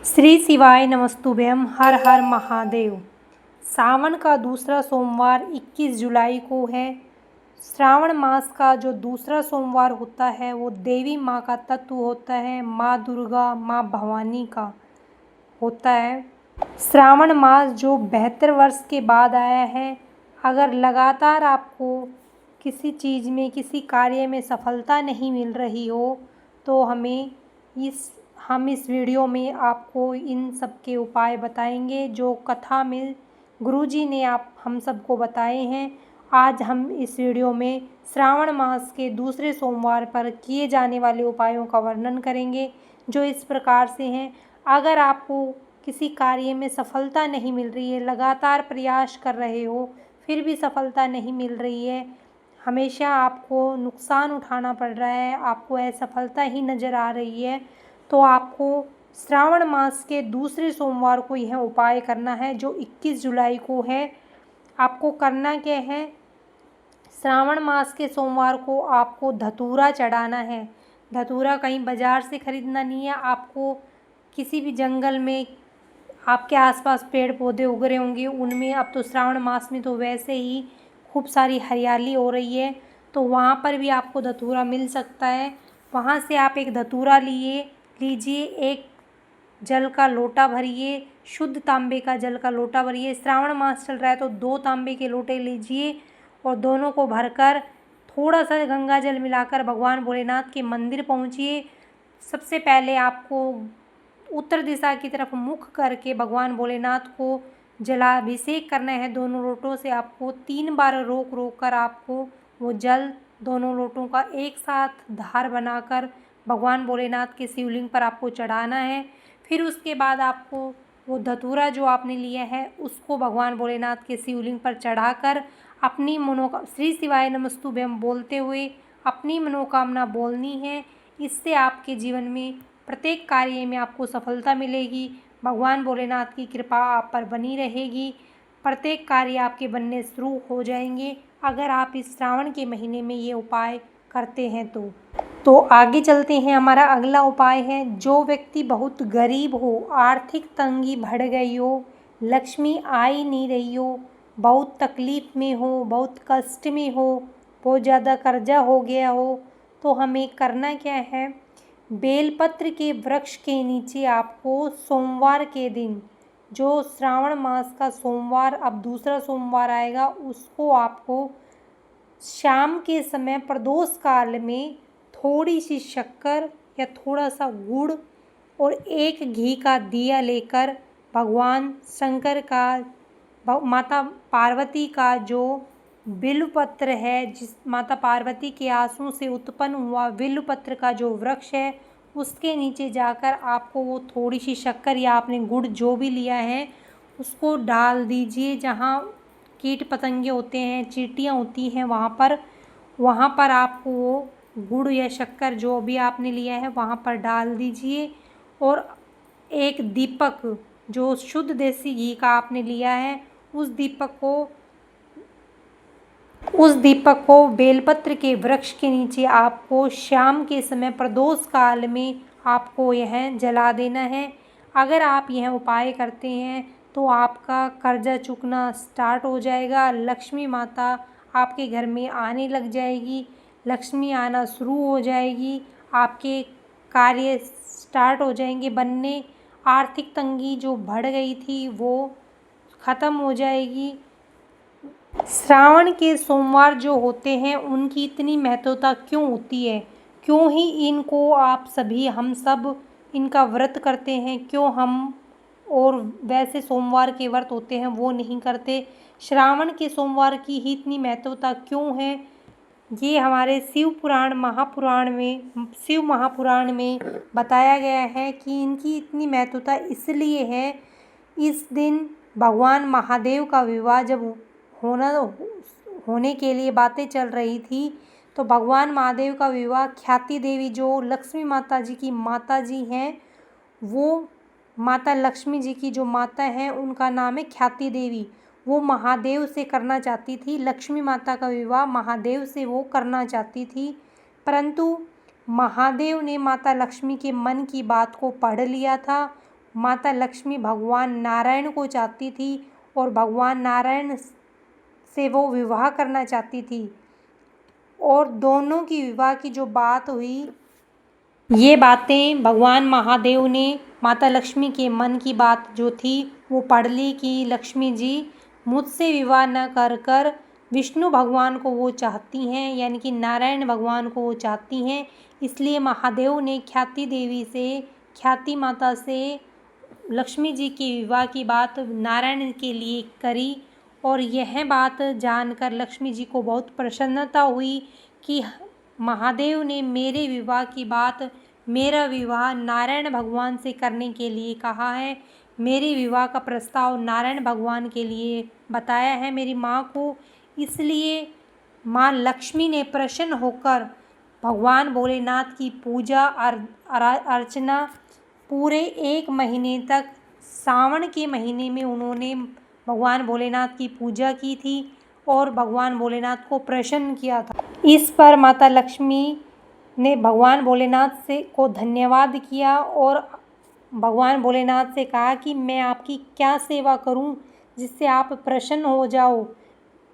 श्री शिवाय नमस्तुभ्यम। हर हर महादेव। सावन का दूसरा सोमवार 21 जुलाई को है। श्रावण मास का जो दूसरा सोमवार होता है वो देवी माँ का तत्व होता है, माँ दुर्गा, माँ भवानी का होता है। श्रावण मास जो 72 वर्ष के बाद आया है। अगर लगातार आपको किसी चीज़ में, किसी कार्य में सफलता नहीं मिल रही हो तो हम इस वीडियो में आपको इन सब के उपाय बताएंगे जो कथा में गुरुजी ने हम सबको बताए हैं। आज हम इस वीडियो में श्रावण मास के दूसरे सोमवार पर किए जाने वाले उपायों का वर्णन करेंगे जो इस प्रकार से हैं। अगर आपको किसी कार्य में सफलता नहीं मिल रही है, लगातार प्रयास कर रहे हो फिर भी सफलता नहीं मिल रही है, हमेशा आपको नुकसान उठाना पड़ रहा है, आपको असफलता ही नज़र आ रही है, तो आपको श्रावण मास के दूसरे सोमवार को यह उपाय करना है जो 21 जुलाई को है। आपको करना क्या है, श्रावण मास के सोमवार को आपको धतूरा चढ़ाना है। धतूरा कहीं बाज़ार से ख़रीदना नहीं है, आपको किसी भी जंगल में आपके आसपास पेड़ पौधे उग रहे होंगे उनमें, अब तो श्रावण मास में तो वैसे ही खूब सारी हरियाली हो रही है तो वहाँ पर भी आपको धतूरा मिल सकता है। वहाँ से आप एक धतूरा लीजिए, एक जल का लोटा भरिए, शुद्ध तांबे का जल का लोटा भरिए। श्रावण मास चल रहा है तो 2 तांबे के लोटे लीजिए और दोनों को भरकर थोड़ा सा गंगा जल मिलाकर भगवान भोलेनाथ के मंदिर पहुँचिए। सबसे पहले आपको उत्तर दिशा की तरफ मुख करके भगवान भोलेनाथ को जलाभिषेक करना है। दोनों लोटों से आपको 3 बार रोक कर आपको वो जल दोनों लोटों का एक साथ धार बनाकर भगवान भोलेनाथ के शिवलिंग पर आपको चढ़ाना है। फिर उसके बाद आपको वो धतूरा जो आपने लिया है उसको भगवान भोलेनाथ के शिवलिंग पर चढ़ाकर अपनी श्री शिवाय नमस्तुभ्यम बोलते हुए अपनी मनोकामना बोलनी है। इससे आपके जीवन में प्रत्येक कार्य में आपको सफलता मिलेगी। भगवान भोलेनाथ की कृपा आप पर बनी रहेगी। प्रत्येक कार्य आपके बनने शुरू हो जाएंगे अगर आप इस श्रावण के महीने में ये उपाय करते हैं तो आगे चलते हैं। हमारा अगला उपाय है, जो व्यक्ति बहुत गरीब हो, आर्थिक तंगी बढ़ गई हो, लक्ष्मी आ ही नहीं रही हो, बहुत तकलीफ़ में हो, बहुत कष्ट में हो, बहुत ज़्यादा कर्जा हो गया हो, तो हमें करना क्या है, बेलपत्र के वृक्ष के नीचे आपको सोमवार के दिन, जो श्रावण मास का सोमवार अब दूसरा सोमवार आएगा, उसको आपको शाम के समय प्रदोष काल में थोड़ी सी शक्कर या थोड़ा सा गुड़ और एक घी का दिया लेकर भगवान शंकर का, माता पार्वती का जो बिल्वपत्र है, जिस माता पार्वती के आंसू से उत्पन्न हुआ बिल्वपत्र का जो वृक्ष है उसके नीचे जाकर आपको वो थोड़ी सी शक्कर या आपने गुड़ जो भी लिया है उसको डाल दीजिए। जहाँ कीट पतंगे होते हैं, चींटियाँ होती हैं, वहाँ पर आपको वो गुड़ या शक्कर जो भी आपने लिया है वहाँ पर डाल दीजिए और एक दीपक जो शुद्ध देसी घी का आपने लिया है उस दीपक को बेलपत्र के वृक्ष के नीचे आपको शाम के समय प्रदोष काल में आपको यह जला देना है। अगर आप यह उपाय करते हैं तो आपका कर्जा चुकना स्टार्ट हो जाएगा, लक्ष्मी माता आपके घर में आने लग जाएगी, लक्ष्मी आना शुरू हो जाएगी, आपके कार्य स्टार्ट हो जाएंगे बनने, आर्थिक तंगी जो बढ़ गई थी वो ख़त्म हो जाएगी। श्रावण के सोमवार जो होते हैं उनकी इतनी महत्वता क्यों होती है, क्यों ही इनको हम सब इनका व्रत करते हैं, क्यों हम और वैसे सोमवार के व्रत होते हैं वो नहीं करते, श्रावण के सोमवार की ही इतनी महत्वता क्यों है, ये हमारे शिव महापुराण में बताया गया है कि इनकी इतनी महत्वता इसलिए है। इस दिन भगवान महादेव का विवाह जब होने के लिए बातें चल रही थी तो भगवान महादेव का विवाह ख्याति देवी जो लक्ष्मी माता जी की माता जी हैं, वो माता लक्ष्मी जी की जो माता हैं उनका नाम है ख्याति देवी, वो महादेव से करना चाहती थी। लक्ष्मी माता का विवाह महादेव से वो करना चाहती थी, परंतु महादेव ने माता लक्ष्मी के मन की बात को पढ़ लिया था। माता लक्ष्मी भगवान नारायण को चाहती थी और भगवान नारायण से वो विवाह करना चाहती थी। और दोनों की विवाह की जो बात हुई, ये बातें भगवान महादेव ने माता लक्ष्मी के मन की बात जो थी वो पढ़ ली कि लक्ष्मी जी मुझसे विवाह न कर कर विष्णु भगवान को वो चाहती हैं, यानी कि नारायण भगवान को वो चाहती हैं। इसलिए महादेव ने ख्याति देवी से, ख्याति माता से लक्ष्मी जी के विवाह की बात नारायण के लिए करी। और यह बात जानकर लक्ष्मी जी को बहुत प्रसन्नता हुई कि महादेव ने मेरे विवाह की बात, मेरा विवाह नारायण भगवान से करने के लिए कहा है। मेरे विवाह का प्रस्ताव नारायण भगवान के लिए बताया है मेरी माँ को। इसलिए माँ लक्ष्मी ने प्रसन्न होकर भगवान भोलेनाथ की पूजा अर्चना पूरे 1 महीने तक, सावन के महीने में उन्होंने भगवान भोलेनाथ की पूजा की थी और भगवान भोलेनाथ को प्रसन्न किया था। इस पर माता लक्ष्मी ने भगवान भोलेनाथ को धन्यवाद किया और भगवान भोलेनाथ से कहा कि मैं आपकी क्या सेवा करूं जिससे आप प्रसन्न हो जाओ।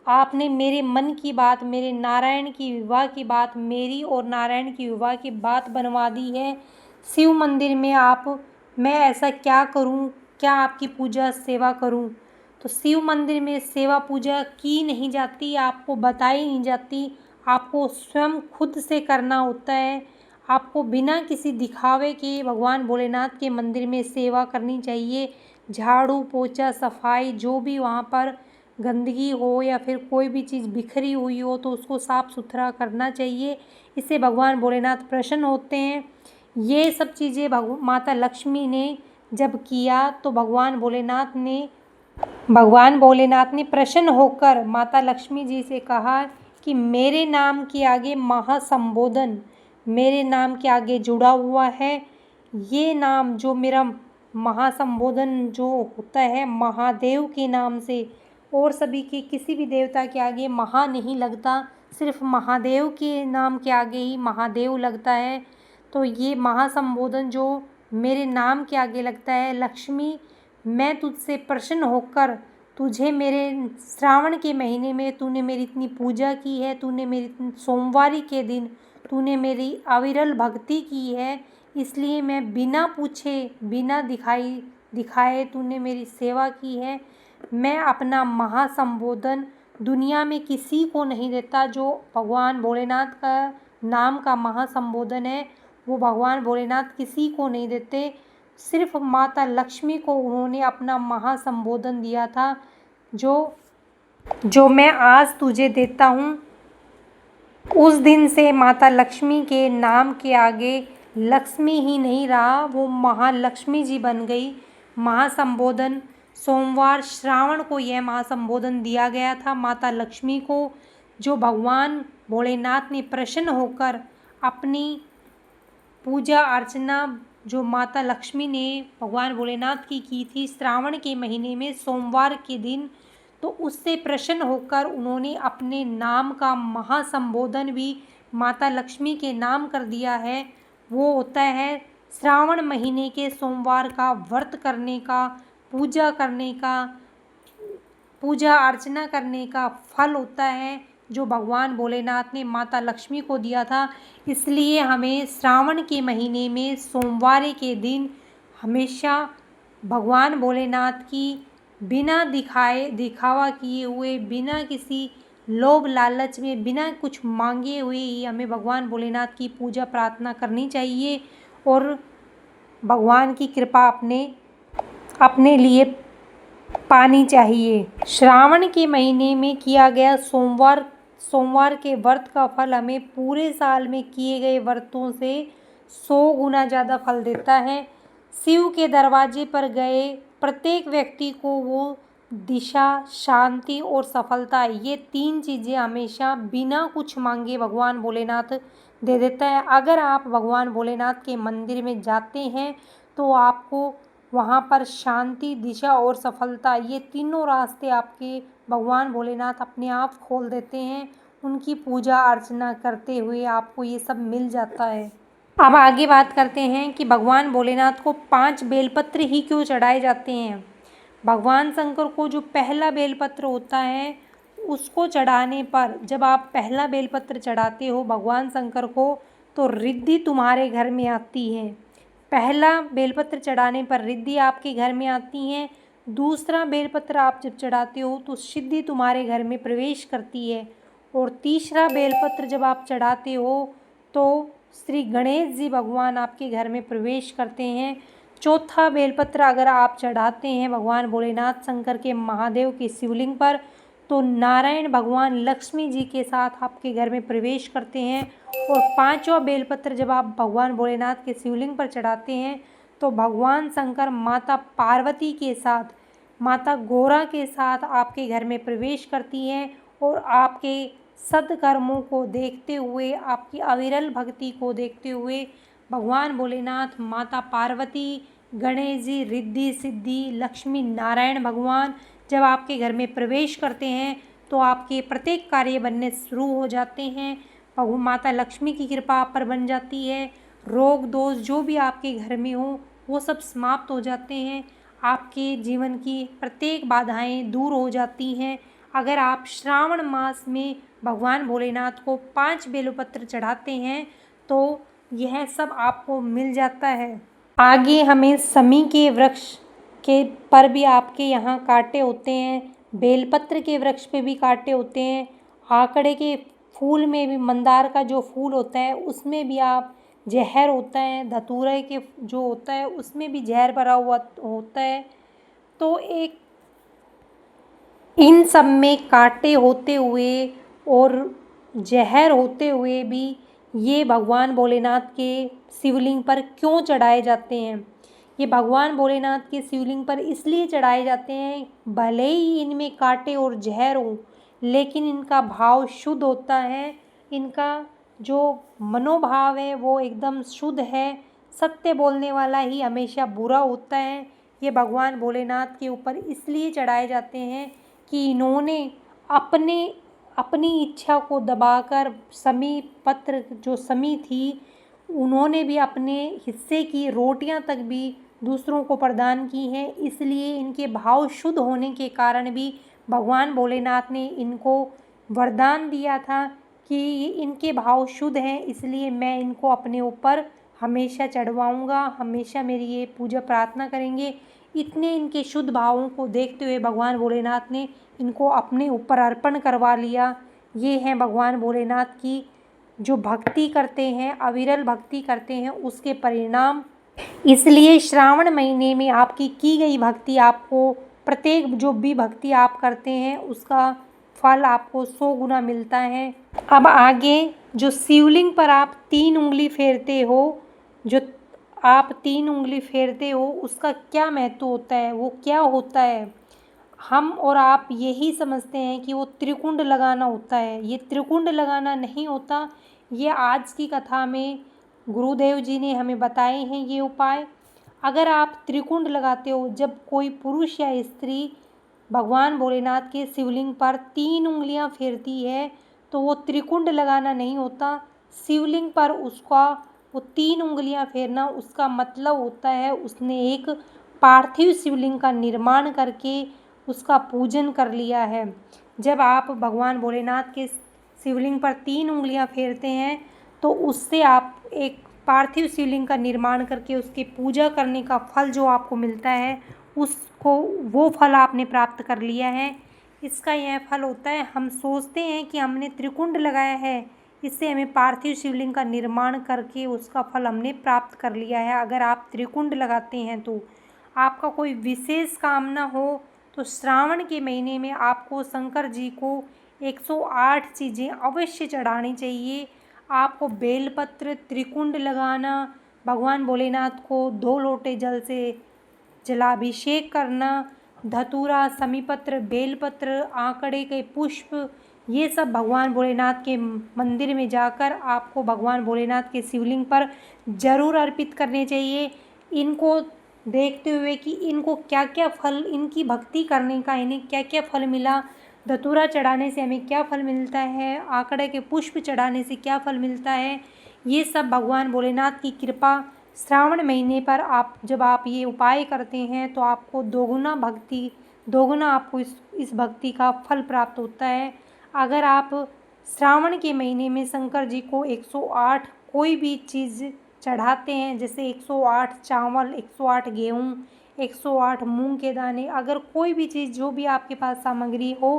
आपने मेरे मन की बात, मेरे नारायण की विवाह की बात, मेरी और नारायण की विवाह की बात बनवा दी है। शिव मंदिर में मैं ऐसा क्या करूं, क्या आपकी पूजा सेवा करूं। तो शिव मंदिर में सेवा पूजा की नहीं जाती, आपको बताई नहीं जाती, आपको स्वयं खुद से करना होता है। आपको बिना किसी दिखावे के भगवान भोलेनाथ के मंदिर में सेवा करनी चाहिए। झाड़ू पोछा सफाई, जो भी वहाँ पर गंदगी हो या फिर कोई भी चीज़ बिखरी हुई हो तो उसको साफ़ सुथरा करना चाहिए। इससे भगवान भोलेनाथ प्रसन्न होते हैं। ये सब चीज़ें माता लक्ष्मी ने जब किया तो भगवान भोलेनाथ ने प्रसन्न होकर माता लक्ष्मी जी से कहा कि मेरे नाम के आगे महासंबोधन, मेरे नाम के आगे जुड़ा हुआ है। ये नाम जो मेरा महासंबोधन जो होता है महादेव के नाम से, और सभी के किसी भी देवता के आगे महा नहीं लगता, सिर्फ महादेव के नाम के आगे ही महादेव लगता है। तो ये महासंबोधन जो मेरे नाम के आगे लगता है, लक्ष्मी मैं तुझसे प्रसन्न होकर तुझे मेरे श्रावण के महीने में तूने मेरी इतनी पूजा की है, तूने मेरी सोमवारी के दिन तूने मेरी अविरल भक्ति की है, इसलिए मैं बिना पूछे बिना दिखाए तूने मेरी सेवा की है। मैं अपना महासंबोधन दुनिया में किसी को नहीं देता। जो भगवान भोलेनाथ का नाम का महासंबोधन है वो भगवान भोलेनाथ किसी को नहीं देते, सिर्फ माता लक्ष्मी को उन्होंने अपना महासंबोधन दिया था, जो मैं आज तुझे देता हूँ। उस दिन से माता लक्ष्मी के नाम के आगे लक्ष्मी ही नहीं रहा, वो महालक्ष्मी जी बन गई। महासंबोधन सोमवार श्रावण को यह महासंबोधन दिया गया था माता लक्ष्मी को, जो भगवान भोलेनाथ ने प्रसन्न होकर अपनी पूजा अर्चना जो माता लक्ष्मी ने भगवान भोलेनाथ की थी श्रावण के महीने में सोमवार के दिन, तो उससे प्रसन्न होकर उन्होंने अपने नाम का महासंबोधन भी माता लक्ष्मी के नाम कर दिया है। वो होता है श्रावण महीने के सोमवार का व्रत करने का, पूजा अर्चना करने का फल होता है जो भगवान भोलेनाथ ने माता लक्ष्मी को दिया था। इसलिए हमें श्रावण के महीने में सोमवार के दिन हमेशा भगवान भोलेनाथ की बिना दिखावा किए हुए, बिना किसी लोभ लालच में, बिना कुछ मांगे हुए ही हमें भगवान भोलेनाथ की पूजा प्रार्थना करनी चाहिए और भगवान की कृपा अपने लिए पानी चाहिए। श्रावण के महीने में किया गया सोमवार के व्रत का फल हमें पूरे साल में किए गए व्रतों से 100 गुना ज़्यादा फल देता है। शिव के दरवाजे पर गए प्रत्येक व्यक्ति को वो दिशा, शांति और सफलता, ये 3 चीज़ें हमेशा बिना कुछ मांगे भगवान भोलेनाथ दे देता है। अगर आप भगवान भोलेनाथ के मंदिर में जाते हैं तो आपको वहाँ पर शांति, दिशा और सफलता, ये तीनों रास्ते आपके भगवान भोलेनाथ अपने आप खोल देते हैं। उनकी पूजा अर्चना करते हुए आपको ये सब मिल जाता है। अब आगे बात करते हैं कि भगवान भोलेनाथ को 5 बेलपत्र ही क्यों चढ़ाए जाते हैं। भगवान शंकर को जो पहला बेलपत्र होता है उसको चढ़ाने पर, जब आप पहला बेलपत्र चढ़ाते हो भगवान शंकर को, तो रिद्धि तुम्हारे घर में आती है। पहला बेलपत्र चढ़ाने पर रिद्धि आपके घर में आती है। दूसरा बेलपत्र आप जब चढ़ाते हो तो सिद्धि तुम्हारे घर में प्रवेश करती है। और तीसरा बेलपत्र जब आप चढ़ाते हो तो श्री गणेश जी भगवान आपके घर में प्रवेश करते हैं। चौथा बेलपत्र अगर आप चढ़ाते हैं भगवान भोलेनाथ शंकर के महादेव के शिवलिंग पर, तो नारायण भगवान लक्ष्मी जी के साथ आपके घर में प्रवेश करते हैं। और पांचवा बेलपत्र जब आप भगवान भोलेनाथ के शिवलिंग पर चढ़ाते हैं तो भगवान शंकर माता पार्वती के साथ, माता गौरा के साथ आपके घर में प्रवेश करती हैं। और आपके सद्कर्मों को देखते हुए, आपकी अविरल भक्ति को देखते हुए भगवान भोलेनाथ, माता पार्वती, गणेश जी, रिद्धि सिद्धि, लक्ष्मी नारायण भगवान जब आपके घर में प्रवेश करते हैं तो आपके प्रत्येक कार्य बनने शुरू हो जाते हैं। माता लक्ष्मी की कृपा आप पर बन जाती है। रोग दोष जो भी आपके घर में हो वो सब समाप्त हो जाते हैं। आपके जीवन की प्रत्येक बाधाएं दूर हो जाती हैं अगर आप श्रावण मास में भगवान भोलेनाथ को 5 बेलपत्र चढ़ाते हैं तो यह सब आपको मिल जाता है। आगे हमें समी के वृक्ष के पर भी आपके यहाँ कांटे होते हैं, बेलपत्र के वृक्ष पे भी कांटे होते हैं, आकड़े के फूल में भी, मंदार का जो फूल होता है उसमें भी आप जहर होता है, धतूरे के जो होता है उसमें भी जहर भरा हुआ होता है। तो एक इन सब में कांटे होते हुए और जहर होते हुए भी ये भगवान भोलेनाथ के शिवलिंग पर क्यों चढ़ाए जाते हैं। ये भगवान भोलेनाथ के शिवलिंग पर इसलिए चढ़ाए जाते हैं, भले ही इनमें कांटे और जहर हो लेकिन इनका भाव शुद्ध होता है। इनका जो मनोभाव है वो एकदम शुद्ध है। सत्य बोलने वाला ही हमेशा बुरा होता है। ये भगवान भोलेनाथ के ऊपर इसलिए चढ़ाए जाते हैं कि इन्होंने अपनी इच्छा को दबाकर समी पत्र जो समी थी उन्होंने भी अपने हिस्से की रोटियां तक भी दूसरों को प्रदान की हैं। इसलिए इनके भाव शुद्ध होने के कारण भी भगवान भोलेनाथ ने इनको वरदान दिया था कि इनके भाव शुद्ध हैं, इसलिए मैं इनको अपने ऊपर हमेशा चढ़वाऊँगा, हमेशा मेरी ये पूजा प्रार्थना करेंगे। इतने इनके शुद्ध भावों को देखते हुए भगवान भोलेनाथ ने इनको अपने ऊपर अर्पण करवा लिया। ये हैं भगवान भोलेनाथ की जो भक्ति करते हैं, अविरल भक्ति करते हैं, उसके परिणाम। इसलिए श्रावण महीने में आपकी की गई भक्ति आपको, प्रत्येक जो भी भक्ति आप करते हैं उसका फल आपको 100 गुना मिलता है। अब आगे जो शिवलिंग पर आप 3 उंगली फेरते हो, जो आप 3 उंगली फेरते हो उसका क्या महत्व होता है, वो क्या होता है। हम और आप यही समझते हैं कि वो त्रिकुंड लगाना होता है। ये त्रिकुंड लगाना नहीं होता। ये आज की कथा में गुरुदेव जी ने हमें बताए हैं ये उपाय। अगर आप त्रिकुंड लगाते हो, जब कोई पुरुष या स्त्री भगवान भोलेनाथ के शिवलिंग पर 3 उंगलियां फेरती है तो वो त्रिकुंड लगाना नहीं होता। शिवलिंग पर उसका वो 3 उंगलियां फेरना, उसका मतलब होता है उसने एक पार्थिव शिवलिंग का निर्माण करके उसका पूजन कर लिया है। जब आप भगवान भोलेनाथ के शिवलिंग पर 3 उंगलियां फेरते हैं तो उससे आप एक पार्थिव शिवलिंग का निर्माण करके उसकी पूजा करने का फल जो आपको मिलता है उसको, वो फल आपने प्राप्त कर लिया है। इसका यह फल होता है, हम सोचते हैं कि हमने त्रिकुंड लगाया है, इससे हमें पार्थिव शिवलिंग का निर्माण करके उसका फल हमने प्राप्त कर लिया है। अगर आप त्रिकुंड लगाते हैं तो आपका कोई विशेष कामना हो तो श्रावण के महीने में आपको शंकर जी को 108 चीज़ें अवश्य चढ़ानी चाहिए। आपको बेलपत्र, त्रिकुंड लगाना, भगवान भोलेनाथ को 2 लोटे जल से जलाभिषेक करना, धतूरा, समीपत्र, बेलपत्र, आंकड़े के पुष्प, ये सब भगवान भोलेनाथ के मंदिर में जाकर आपको भगवान भोलेनाथ के शिवलिंग पर जरूर अर्पित करने चाहिए। इनको देखते हुए कि इनको क्या क्या फल, इनकी भक्ति करने का इन्हें क्या क्या फल मिला, धतूरा चढ़ाने से हमें क्या फल मिलता है, आंकड़े के पुष्प चढ़ाने से क्या फल मिलता है, ये सब भगवान भोलेनाथ की कृपा श्रावण महीने पर जब आप ये उपाय करते हैं तो आपको दोगुना आपको इस भक्ति का फल प्राप्त होता है। अगर आप श्रावण के महीने में शंकर जी को 108 कोई भी चीज़ चढ़ाते हैं, जैसे 108 चावल, 108 गेहूँ, 108 मूंग के दाने, अगर कोई भी चीज़ जो भी आपके पास सामग्री हो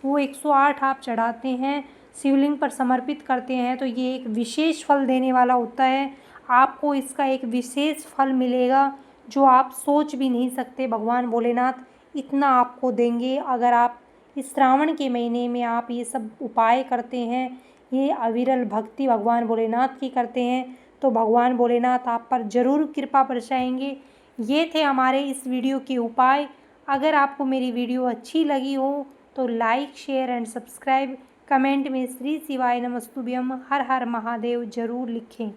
वो 108 आप चढ़ाते हैं, शिवलिंग पर समर्पित करते हैं, तो ये एक विशेष फल देने वाला होता है। आपको इसका एक विशेष फल मिलेगा जो आप सोच भी नहीं सकते। भगवान भोलेनाथ इतना आपको देंगे अगर आप इस श्रावण के महीने में आप ये सब उपाय करते हैं, ये अविरल भक्ति भगवान भोलेनाथ की करते हैं, तो भगवान भोलेनाथ आप पर ज़रूर कृपा बरसाएंगे। ये थे हमारे इस वीडियो के उपाय। अगर आपको मेरी वीडियो अच्छी लगी हो तो like, share and subscribe, comment में श्री शिवाय नमस्तुभ्यम हर हर महादेव ज़रूर लिखें।